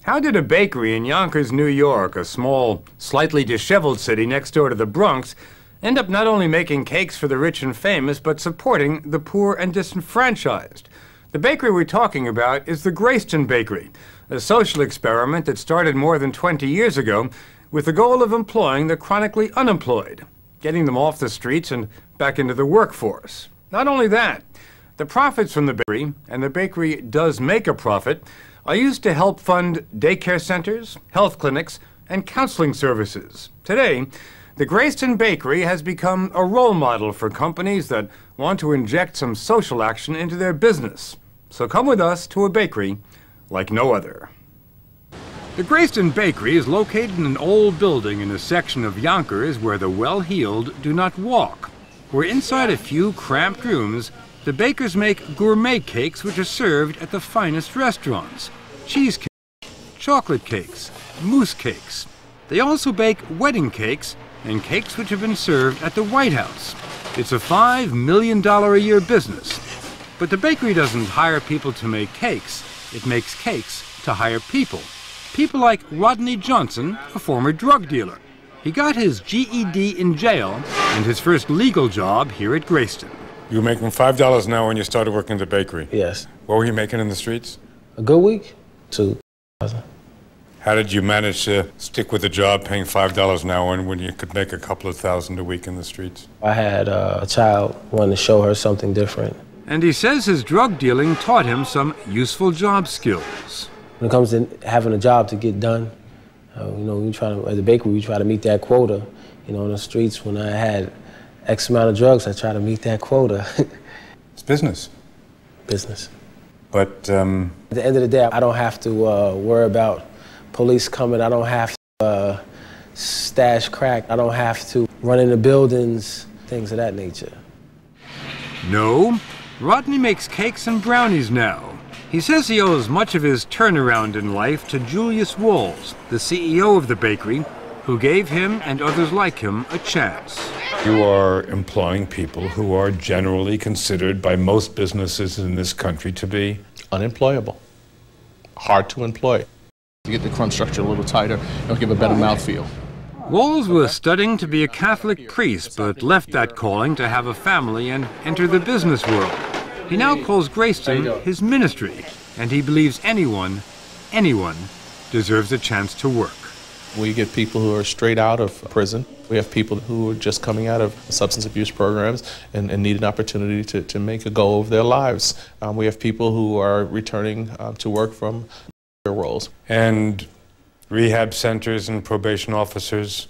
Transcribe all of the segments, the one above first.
How did a bakery in Yonkers, New York, a small, slightly disheveled city next door to the Bronx, end up not only making cakes for the rich and famous, but supporting the poor and disenfranchised? The bakery we're talking about is the Grayston Bakery, a social experiment that started more than 20 years ago with the goal of employing the chronically unemployed, getting them off the streets and back into the workforce. Not only that, the profits from the bakery, and the bakery does make a profit, are used to help fund daycare centers, health clinics, and counseling services. Today, the Grayston Bakery has become a role model for companies that want to inject some social action into their business. So come with us to a bakery like no other. The Grayston Bakery is located in an old building in a section of Yonkers where the well-heeled do not walk, where inside a few cramped rooms, the bakers make gourmet cakes which are served at the finest restaurants. Cheesecake, chocolate cakes, mousse cakes. They also bake wedding cakes and cakes which have been served at the White House. It's a $5 million a year business. But the bakery doesn't hire people to make cakes. It makes cakes to hire people. People like Rodney Johnson, a former drug dealer. He got his GED in jail and his first legal job here at Grayston. You were making $5 an hour when you started working at the bakery? Yes. What were you making in the streets? A good week? $2,000. How did you manage to stick with a job paying $5 an hour when you could make a couple of thousand a week in the streets? I had a child, wanted to show her something different. And he says his drug dealing taught him some useful job skills. When it comes to having a job to get done, we try to, at the bakery, we try to meet that quota. In the streets, when I had X amount of drugs, I try to meet that quota. It's business. Business. But at the end of the day, I don't have to worry about police coming. I don't have to stash crack. I don't have to run into buildings, things of that nature. No, Rodney makes cakes and brownies now. He says he owes much of his turnaround in life to Julius Walls, the CEO of the bakery, who gave him and others like him a chance. you are employing people who are generally considered by most businesses in this country to be unemployable, hard to employ. To get the crumb structure a little tighter, it'll give a better mouthfeel. Walls was studying to be a Catholic priest, but left that calling to have a family and enter the business world. He now calls Grayston his ministry, and he believes anyone deserves a chance to work. We get people who are straight out of prison. We have people who are just coming out of substance abuse programs and need an opportunity to make a go of their lives. We have people who are returning to work from their roles. And rehab centers and probation officers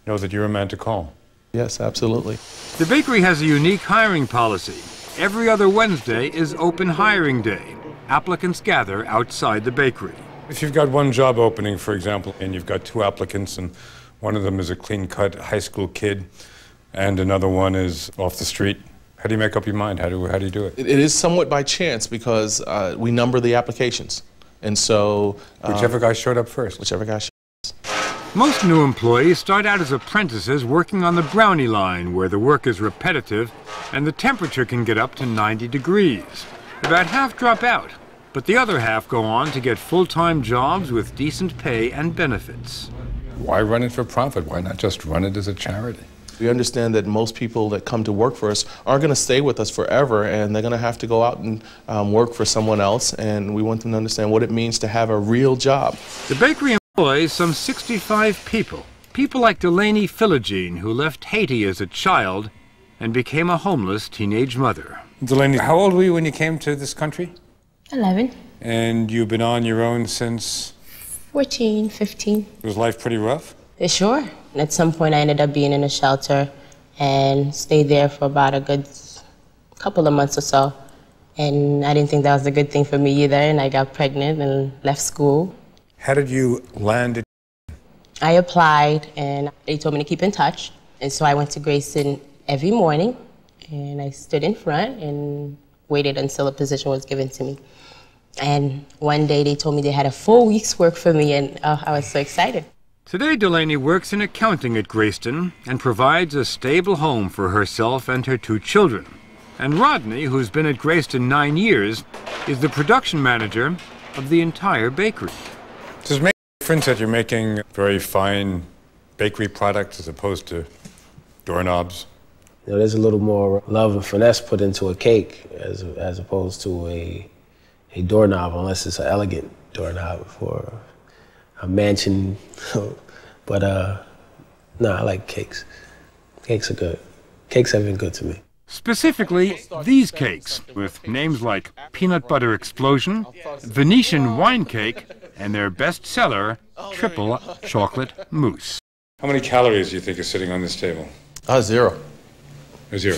know that you're a man to call. Yes, absolutely. The bakery has a unique hiring policy. Every other Wednesday is open hiring day. Applicants gather outside the bakery. If you've got one job opening, for example, and you've got two applicants, and one of them is a clean-cut high school kid, and another one is off the street, how do you make up your mind? How do you do it? It is somewhat by chance because we number the applications. And so... whichever guy showed up first. Whichever guy showed up. Most new employees start out as apprentices working on the brownie line, where the work is repetitive and the temperature can get up to 90 degrees. About half drop out, but the other half go on to get full-time jobs with decent pay and benefits. Why run it for profit? Why not just run it as a charity? We understand that most people that come to work for us aren't going to stay with us forever, and they're going to have to go out and work for someone else, and we want them to understand what it means to have a real job. The bakery employs some 65 people. People like Delaney Philogene, who left Haiti as a child and became a homeless teenage mother. Delaney, how old were you when you came to this country? 11. And you've been on your own since? 14, 15. Was life pretty rough? Sure. And at some point I ended up being in a shelter and stayed there for about a good couple of months or so. And I didn't think that was a good thing for me either, and I got pregnant and left school. How did you land it? I applied and they told me to keep in touch. And so I went to Grayston every morning and I stood in front and waited until a position was given to me. And one day they told me they had a full week's work for me, and I was so excited. Today, Delaney works in accounting at Grayston and provides a stable home for herself and her 2 children. And Rodney, who's been at Grayston 9 years, is the production manager of the entire bakery. This Difference that you're making very fine bakery products as opposed to doorknobs. You know, there's a little more love and finesse put into a cake as opposed to a doorknob, unless it's an elegant doorknob for a mansion. But no, I like cakes. Cakes are good. Cakes have been good to me. Specifically, these cakes, with names like Peanut Butter Explosion, Venetian Wine Cake, and their bestseller, Triple Chocolate Mousse. How many calories do you think is sitting on this table? 0. Zero.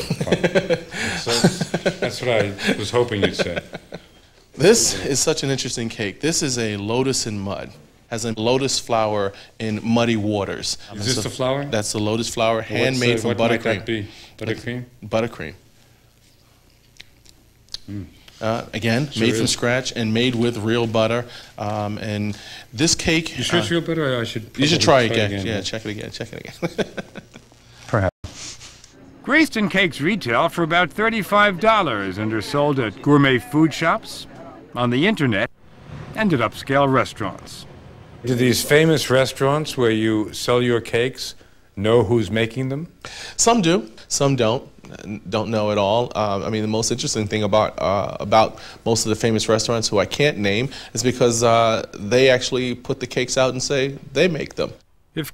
That's what I was hoping you'd say. This is such an interesting cake. This is a lotus in mud. Has a lotus flower in muddy waters. Is this the flour? That's the lotus flower, handmade from buttercream. What might that be? Buttercream? Buttercream. Again, Sure made from is. scratch and made with real butter. And this cake... You sure it's real butter? You should try it again. Yeah, check it again. Check it again. Perhaps. Grayston cakes retail for about $35 and are sold at gourmet food shops, on the internet, and at upscale restaurants. Do these famous restaurants where you sell your cakes know who's making them? Some do, some don't know at all. I mean, the most interesting thing about most of the famous restaurants who I can't name is because they actually put the cakes out and say they make them. If